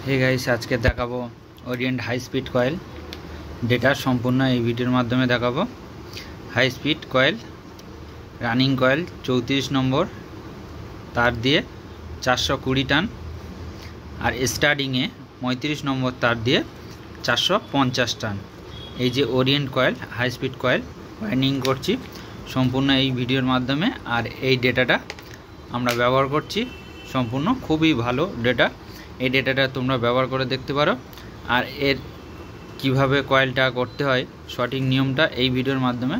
Hey guys आज के देखाबो Orient high speed coil data सम्पूर्ण এই ভিডিওর মাধ্যমে দেখাবো। High speed coil running coil 34 নম্বর তার দিয়ে 420 টান আর স্টার্টিং এ 35 নম্বর তার দিয়ে 450 টান। এই যে Orient coil high speed coil winding করছি সম্পূর্ণ এই ভিডিওর মাধ্যমে। আর এই ডেটাটা আমরা ব্যবহার করছি সম্পূর্ণ খুবই ভালো ডেটা। এই ডেটাটা তোমরা ব্যবহার করে দেখতে পারো। আর এর কিভাবে কয়েলটা করতে হয় সঠিক নিয়মটা এই ভিডিওর মাধ্যমে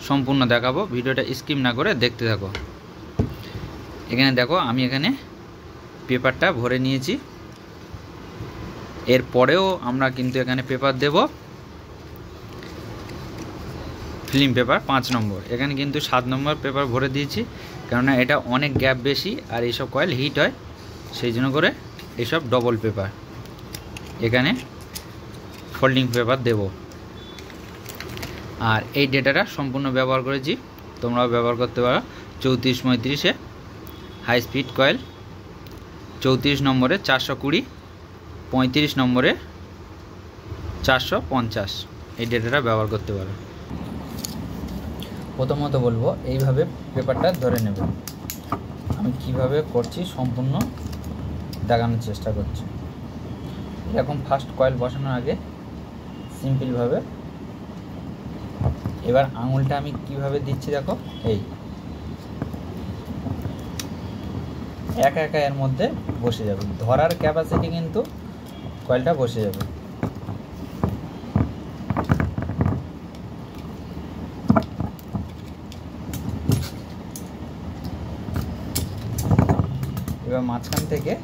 সম্পূর্ণ দেখাবো। ভিডিওটা স্কিপ না করে দেখতে থাকো। এখানে দেখো আমি এখানে পেপারটা ভরে নিয়েছি। এরপরেও আমরা কিন্তু এখানে পেপার দেব ফিল্ম পেপার 5 নম্বর। এখানে কিন্তু 7 নম্বর পেপার ভরে দিয়েছি কারণ এটা অনেক গ্যাপ বেশি আর এইসব কয়েল হিট হয়, সেই জন্য করে এইসব ডবল পেপার এখানে ফোল্ডিং পেপার দেব। আর এই ডেটাটা সম্পূর্ণ ব্যবহার করেছি, তোমরাও ব্যবহার করতে পারো। 34-35 হাই স্পিড কয়েল 34 নম্বরে 420, 35 নম্বরে 450 এই ডেটাটা ব্যবহার করতে পারো। প্রথমত বলবো এইভাবে পেপারটা ধরে নেবে। আমি কিভাবে করছি সম্পূর্ণ দেখানোর চেষ্টা করছি। এরকম ফার্স্ট কয়েল বসানোর আগে সিম্পলভাবে এবার আঙুলটা আমি কিভাবে দিচ্ছি দেখো, এই একা একা এর মধ্যে বসে যাবে। ধরার ক্যাপাসিটি কিন্তু কয়েলটা বসে যাবে। এবার মাঝখান থেকে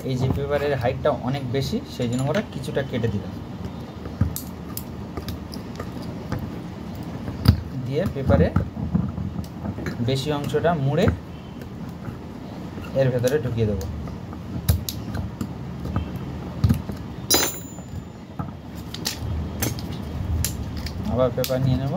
এই যে পেপারের হাইটটা অনেক বেশি, সেই জন্য ওরা কিছুটা কেটে দিলাম। দিয়ে পেপারে বেশি অংশটা মুড়ে এর ভেতরে ঢুকিয়ে দেবো। আবার পেপার নিয়ে নেব।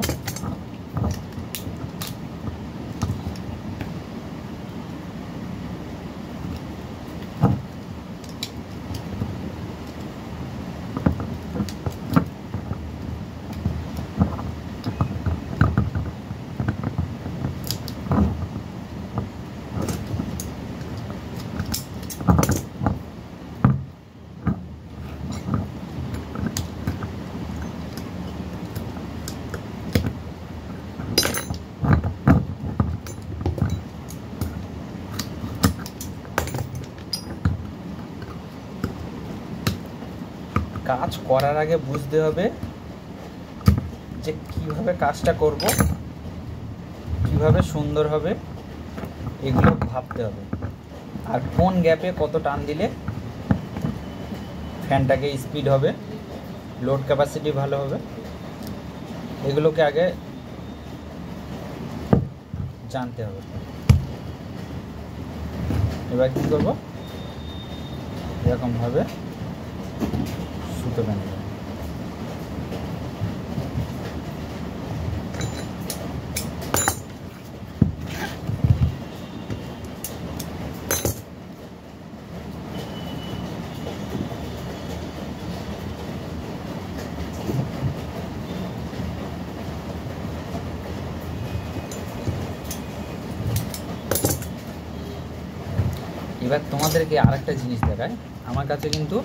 কাজ করার আগে বুঝতে হবে যে কিভাবে কাজটা করব, কিভাবে সুন্দর হবে, এগুলো ভাবতে হবে। আর কোন গ্যাপে কত টান দিলে ফ্যানটাকে স্পিড হবে, লোড ক্যাপাসিটি ভালো হবে, এগুলোকে আগে জানতে হবে। এবার কী করবো, এরকমভাবে সুতো বেঁধে দেবো। এবার তোমাদেরকে আরেকটা জিনিস দেখায়। আমার কাছে কিন্তু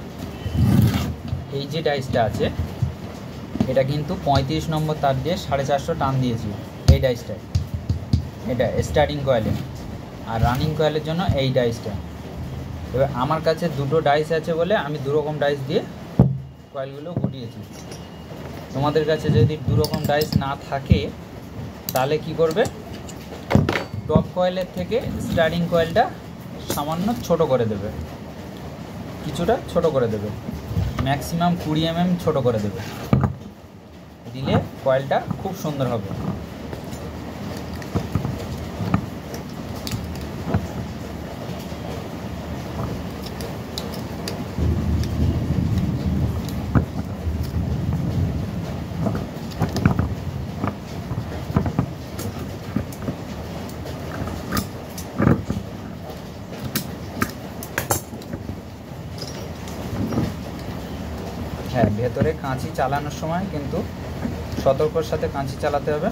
এই যে ডাইসটা আছে এটা কিন্তু 35 নম্বর তার দিয়ে 450 টান দিয়েছি এই ডাইসটায়। এটা স্টার্টিং কয়েলে আর রানিং কয়েলের জন্য এই ডাইসটা। এবার আমার কাছে দুটো ডাইস আছে বলে আমি দুরকম ডাইস দিয়ে কয়েলগুলো গুটিয়েছি। তোমাদের কাছে যদি দুরকম ডাইস না থাকে তাহলে কি করবে, টপ কয়েলের থেকে স্টার্টিং কয়েলটা সামান্য ছোট করে দেবে, কিছুটা ছোট করে দেবে, ম্যাক্সিমাম 20 mm ছোট করে দেবে। দিলে কয়েলটা খুব সুন্দর হবে। হ্যাঁ, ভেতরে কাঁচি চালানোর সময় কিন্তু সতর্কর সাথে কাঁচি চালাতে হবে।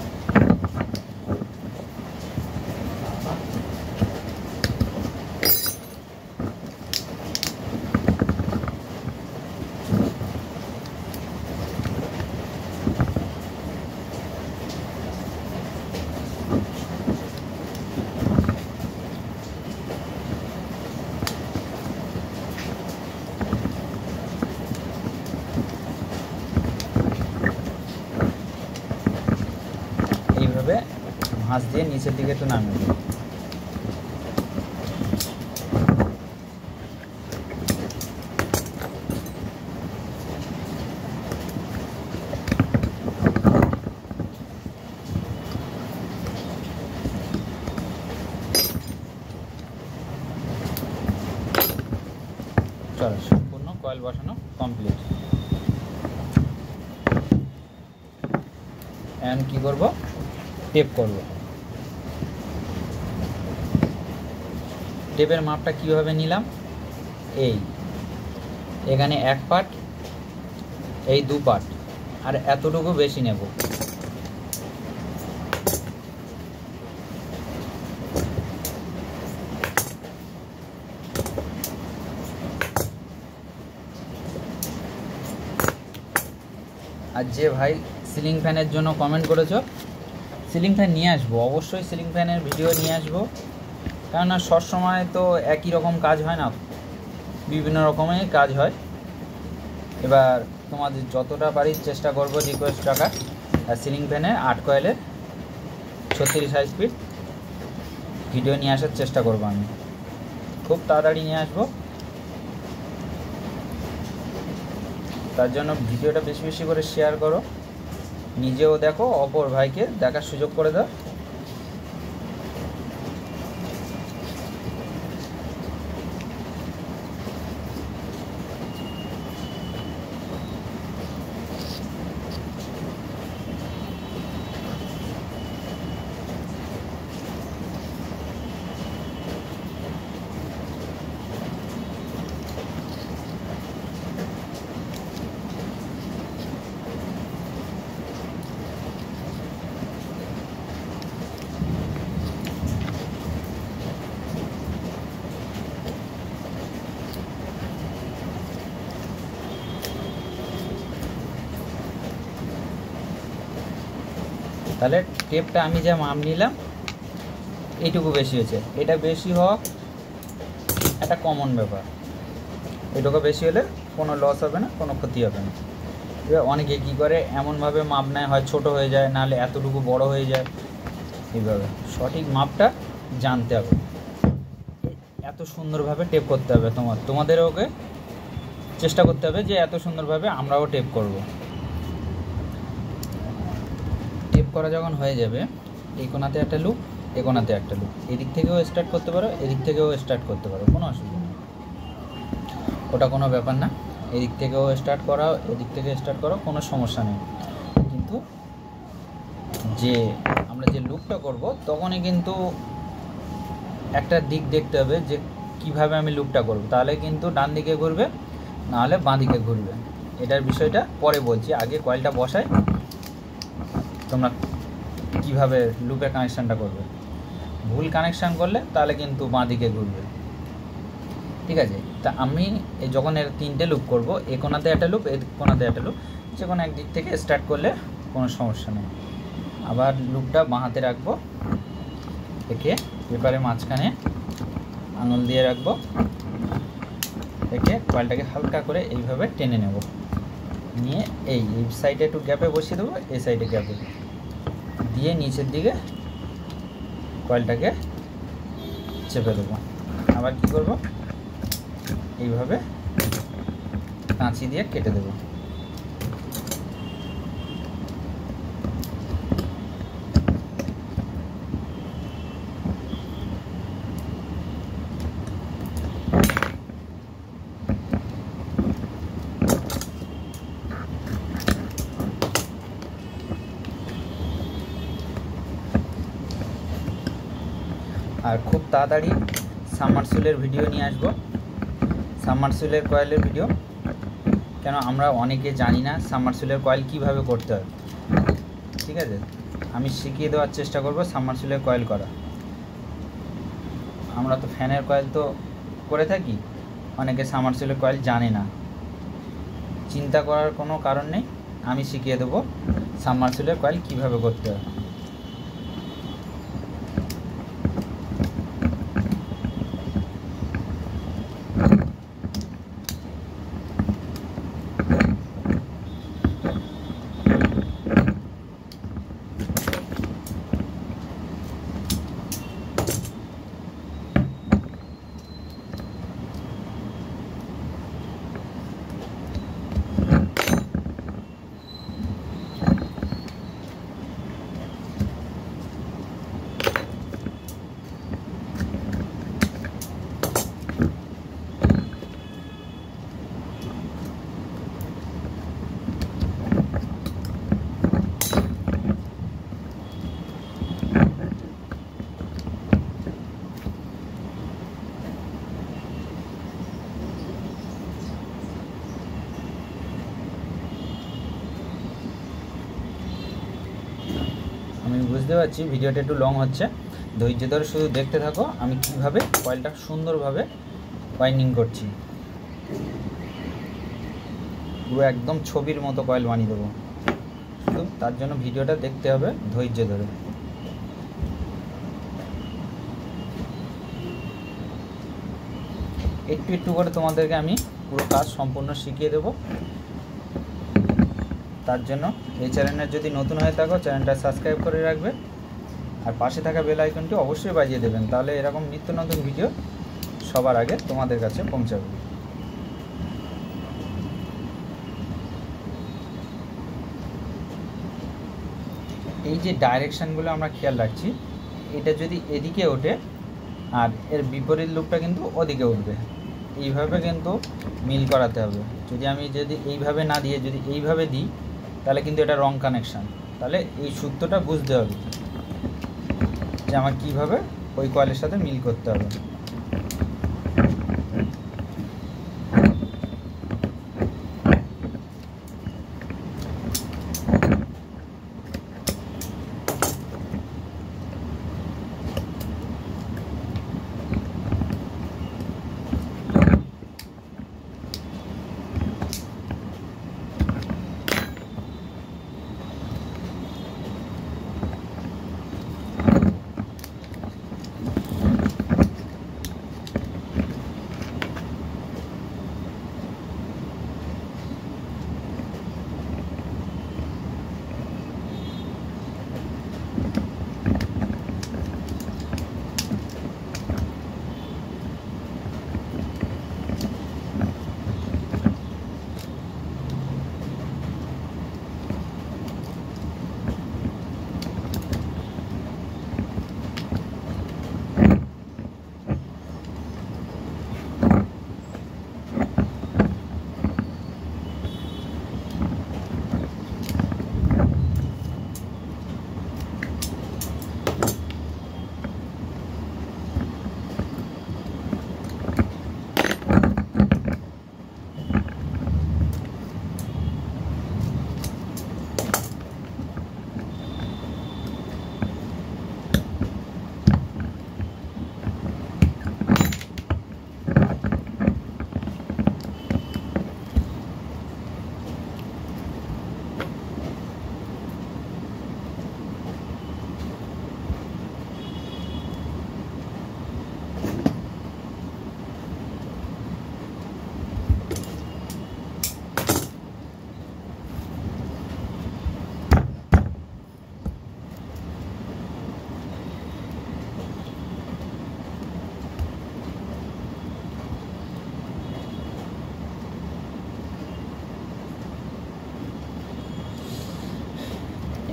এইভাবে ভাঁজ দিয়ে নিচের দিকে একটু নামিয়ে দেবো। চলো, সম্পূর্ণ কয়েল বসানো কমপ্লিট। এখন কি করব, টেপ করব। টেপের মাপটা কিভাবে নিলাম, এখানে 1 পার্ট, এই 2 পার্ট, আর এতটুকু বেশি নেব। আর যে ভাই সিলিং ফ্যানের জন্য কমেন্ট করেছো, সিলিং ফ্যান নিয়ে আসবো, অবশ্যই সিলিং ফ্যানের ভিডিও নিয়ে আসবো। কেননা সব সময় তো একই রকম কাজ হয় না, বিভিন্ন রকমের কাজ হয়। এবার তোমাদের যতটা পারি চেষ্টা করব রিকোয়েস্ট রাখার। আর সিলিং ফ্যানে 8 কয়েলের 36 হাই স্পিড ভিডিও নিয়ে আসার চেষ্টা করব, আমি খুব তাড়াতাড়ি নিয়ে আসবো। তার জন্য ভিডিওটা বেশি বেশি করে শেয়ার করো, নিজেও দেখো, অপর ভাইকে দেখার সুযোগ করে দাও। তাহলে টেপটা আমি যা মাপ নিলাম এইটুকু বেশি হয়েছে, এটা বেশি হওয়া একটা কমন ব্যাপার। এটুকু বেশি হলে কোনো লস হবে না, কোনো ক্ষতি হবে না। এবার অনেকে কী করে এমনভাবে মাপ নেয়, হয় ছোট হয়ে যায়, নাহলে এতটুকু বড় হয়ে যায়। এইভাবে সঠিক মাপটা জানতে হবে, এত সুন্দরভাবে টেপ করতে হবে। তোমাদেরও ওকে চেষ্টা করতে হবে যে এত সুন্দরভাবে আমরাও টেপ করব। টেপ করা যখন হয়ে যাবে, এই কোণাতে একটা লুপ, এই কোণাতে একটা লুপ, এদিক থেকেও স্টার্ট করতে পারো, এদিক থেকেও স্টার্ট করতে পারো, কোনো অসুবিধা নেই, ওটা কোনো ব্যাপার না। এদিক থেকেও স্টার্ট করাও, এদিক থেকে স্টার্ট করো, কোনো সমস্যা নেই। কিন্তু যে আমরা যে লুপটা করব তখনই কিন্তু একটা দিক দেখতে হবে যে কিভাবে আমি লুপটা করব, তাহলে কিন্তু ডান দিকে ঘুরবে, নাহলে বাঁ দিকে ঘুরবে। এটার বিষয়টা পরে বলছি, আগে কয়েলটা বসাই তোমরা কিভাবে লুপের কানেকশানটা করবে। ভুল কানেকশান করলে তাহলে কিন্তু বাঁ দিকে ঘুরবে, ঠিক আছে। তা আমি যখন এর 3টে লুপ করব, এ কোণাতে একটা লুপ, এ কোণাতে একটা লুপ, যে কোনো একদিক থেকে স্টার্ট করলে কোনো সমস্যা নেই। আবার লুপটা বাঁ হাতে রাখবো, একে পেপারের মাঝখানে আঙুল দিয়ে রাখবো, একে কয়েলটাকে হালকা করে এইভাবে টেনে নেব, নিয়ে এই সাইডে একটু গ্যাপে বসিয়ে দেবো, এই সাইডে গ্যাপে দিয়ে নিচের দিকে কয়েলটাকে চেপে দেবো। আবার কি করব, এইভাবে কাঁচি দিয়ে কেটে দেবো। আর খুব তাড়াতাড়ি সাবমার্সিবলের ভিডিও নিয়ে আসবো, সাবমার্সিবলের কয়েলের ভিডিও। কেন আমরা অনেকে জানি না সাবমার্সিবলের কয়েল কিভাবে করতে হয়। ঠিক আছে, আমি শিখিয়ে দেওয়ার চেষ্টা করব সাবমার্সিবলের কয়েল করা। আমরা তো ফ্যানের কয়েল তো করে থাকি, অনেকে সাবমার্সিবলের কয়েল জানে না। চিন্তা করার কোনো কারণ নেই, আমি শিখিয়ে দেবো সাবমার্সিবলের কয়েল কিভাবে করতে হয়। আমি বুঝতে পারছি ভিডিওটা একটু লং হচ্ছে, ধৈর্য ধরে শুধু দেখতে থাকো আমি কিভাবে কয়েলটা সুন্দরভাবে ওয়াইন্ডিং করছি। পুরো একদম ছবির মতো কয়েল বানিয়ে দেবো, শুধু তার জন্য ভিডিওটা দেখতে হবে ধৈর্য ধরে। একটু একটু করে তোমাদেরকে আমি পুরো কাজ সম্পূর্ণ শিখিয়ে দেবো। তার জন্য এই চ্যানেলের যদি নতুন হয়ে থাকো চ্যানেলটা সাবস্ক্রাইব করে রাখবে, আর পাশে থাকা বেল আইকনটি অবশ্যই বাজিয়ে দেবেন, তাহলে এরকম নিত্য নতুন ভিডিও সবার আগে তোমাদের কাছে পৌঁছাবে। এই যে ডাইরেকশানগুলো আমরা খেয়াল রাখছি, এটা যদি এদিকে ওঠে আর এর বিপরীত লুপটা কিন্তু ওদিকে উঠবে, এইভাবে কিন্তু মিল করাতে হবে। যদি এইভাবে না দিয়ে যদি এইভাবে দিই তাহলে কিন্তু এটা রং কানেকশান। তাহলে এই সূত্রটা বুঝতে হবে যে আমার কীভাবে ওই কয়েলের সাথে মিল করতে হবে।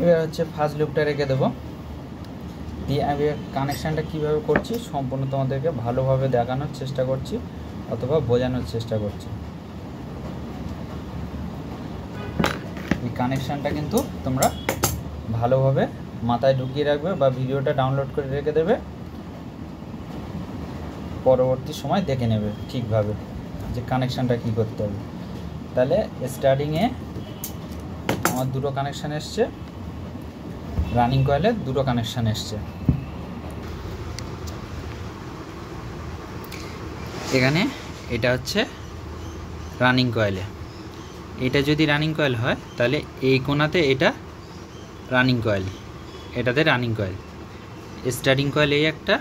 এবার হচ্ছে ফার্স্ট লুপটা রেখে দেবো, দিয়ে আমি কানেকশানটা কীভাবে করছি সম্পূর্ণ তোমাদেরকে ভালোভাবে দেখানোর চেষ্টা করছি অথবা বোঝানোর চেষ্টা করছি। এই কানেকশানটা কিন্তু তোমরা ভালোভাবে মাথায় ঢুকিয়ে রাখবে বা ভিডিওটা ডাউনলোড করে রেখে দেবে, পরবর্তী সময় দেখে নেবে ঠিকভাবে যে কানেকশানটা কী করতে হবে। তাহলে স্টার্টিংয়ে আমার দুটো কানেকশান এসছে, রানিং কয়েলের দুটো কানেকশান এসছে। এখানে এটা হচ্ছে রানিং কয়েলে, এটা যদি রানিং কয়েল হয় তাহলে এই কোণাতে এটা রানিং কয়েল, এটাতে রানিং কয়েল, স্টার্টিং কয়েল এই একটা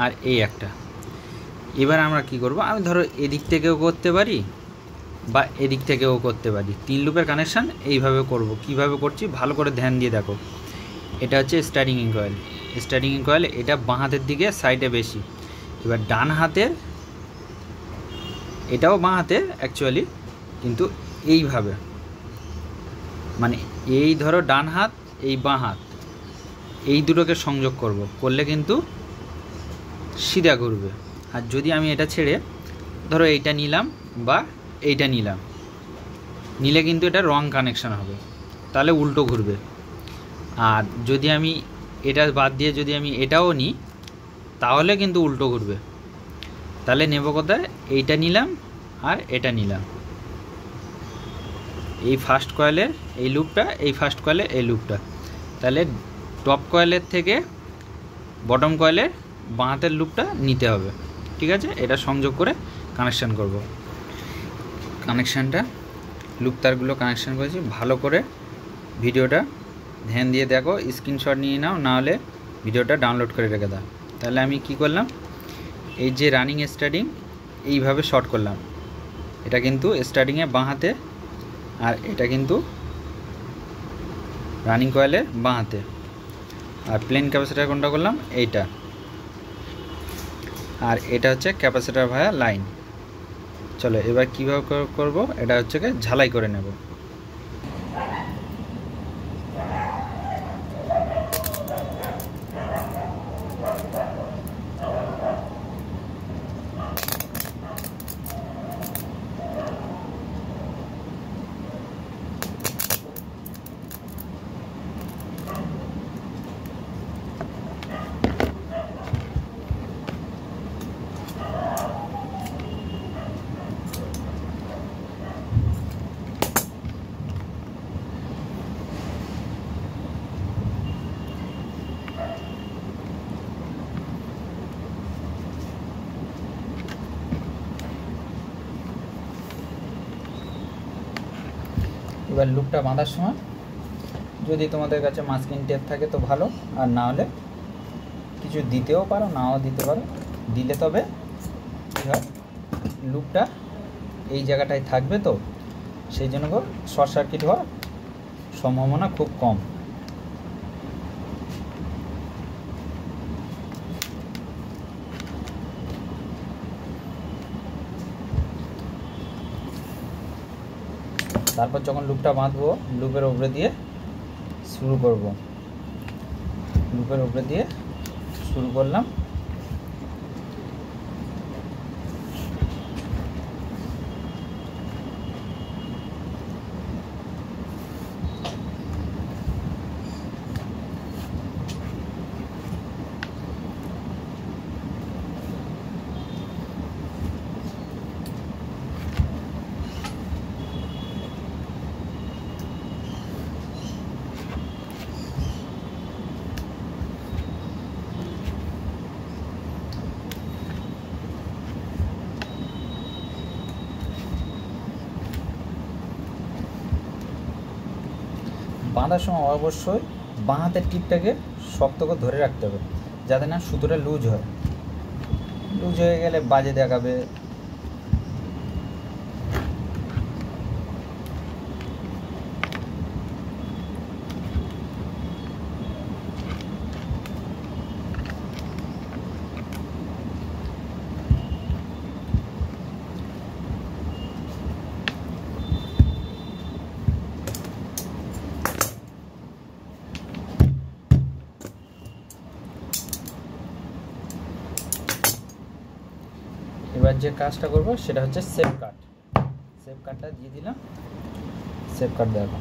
আর এই একটা। এবার আমরা কি করব, আমি ধরো এদিক থেকেও করতে পারি বা এদিক থেকেও করতে পারি। 3 লুপের কানেকশান এইভাবে করব। কিভাবে করছি ভালো করে ধ্যান দিয়ে দেখো। এটা হচ্ছে স্টার্টিং কয়েল, স্টার্টিং কয়েল এটা বাঁ হাতের দিকে সাইডে বেশি। এবার ডান হাতের, এটাও বাঁ হাতের অ্যাকচুয়ালি, কিন্তু এইভাবে মানে এই ধরো ডান হাত এই বাঁ হাত এই দুটোকে সংযোগ করব, করলে কিন্তু সিধা ঘুরবে। আর যদি আমি এটা ছেড়ে ধরো এইটা নিলাম বা এইটা নিলাম, নিলে কিন্তু এটা রং কানেকশান হবে, তাহলে উল্টো ঘুরবে। আর যদি আমি এটা বাদ দিয়ে যদি আমি এটাও নিই তাহলে কিন্তু উল্টো ঘুরবে। তাহলে নেব কোথায়, এইটা নিলাম আর এটা নিলাম, এই ফার্স্ট কয়েলের এই লুপটা, এই ফার্স্ট কয়েলের এই লুপটা। তাহলে টপ কয়েলের থেকে বটম কয়েলের বাঁ হাতের লুপটা নিতে হবে। ঠিক আছে, এটা সংযোগ করে কানেকশান করব। কানেকশানটা লুপ তারগুলো কানেকশান করেছি, ভালো করে ভিডিওটা ধ্যান দিয়ে দেখো, স্ক্রিনশট নিয়ে নাও, নাহলে ভিডিওটা ডাউনলোড করে রেখে দাও। তাহলে আমি কি করলাম, এই যে রানিং স্টার্টিং এইভাবে শর্ট করলাম, এটা কিন্তু স্টার্টিংয়ে বাঁ হাতে আর এটা কিন্তু রানিং কয়েলের বাঁ হাতে। আর প্লেন ক্যাপাসিটার কোনটা করলাম, এইটা। আর এটা হচ্ছে ক্যাপাসিটার ভায়া লাইন। চলো এবার কীভাবে করব, এটা হচ্ছে ঝালাই করে নেব। এবার লুপটা বাঁধার সময় যদি তোমাদের কাছে মাস্কিং টেপ থাকে তো ভালো, আর না হলে কিছু দিতেও পারো, নাও দিতে পারো। দিলে তবে কী হয়, লুপটা এই জায়গাটায় থাকবে, তো সেই জন্য শর্ট সার্কিট হওয়ার সম্ভাবনা খুব কম। তারপর যখন লুপটা বাঁধবো, লুপের উপরে দিয়ে শুরু করব, লুপের উপরে দিয়ে শুরু করলাম। বাঁধার সময় অবশ্যই বাঁ হাতের টিপটাকে শক্ত করে ধরে রাখতে হবে, যাতে না সুতোটা লুজ হয়। লুজ হয়ে গেলে বাজে দেখাবে। এবার যে কাজটা করব সেটা হচ্ছে সেফ কাট। সেফ কাটটা দিয়ে দিলাম। সেফ কাট দেখো,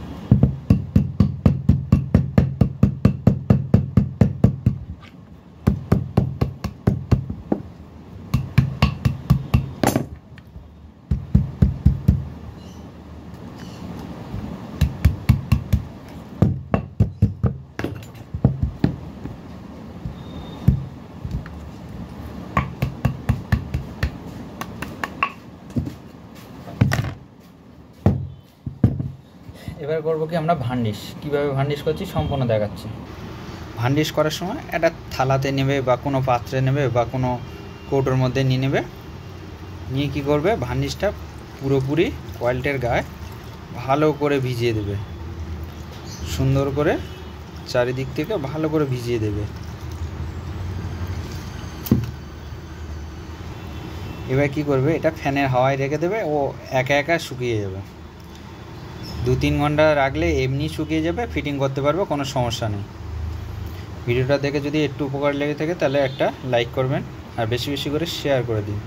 এবার করব কি আমরা ভার্নিশ, কীভাবে ভার্নিশ করছি সম্পূর্ণ দেখাচ্ছি। ভার্নিশ করার সময় একটা থালাতে নেবে বা কোনো পাত্রে নেবে বা কোনো কৌটোর মধ্যে নিয়ে নেবে, নিয়ে কী করবে ভার্নিশটা পুরোপুরি কয়েলটার গায়ে ভালো করে ভিজিয়ে দেবে, সুন্দর করে চারিদিক থেকে ভালো করে ভিজিয়ে দেবে। এবার কী করবে, এটা ফ্যানের হাওয়ায় রেখে দেবে, ও একা একা শুকিয়ে যাবে। 2-3 ঘন্টা রাখলে এমনি শুকিয়ে যাবে, ফিটিং করতে পারবে, কোনো সমস্যা নেই। ভিডিওটা দেখে যদি একটু উপকার লেগে থাকে তাহলে একটা লাইক করবেন আর বেশি বেশি করে শেয়ার করে দিন।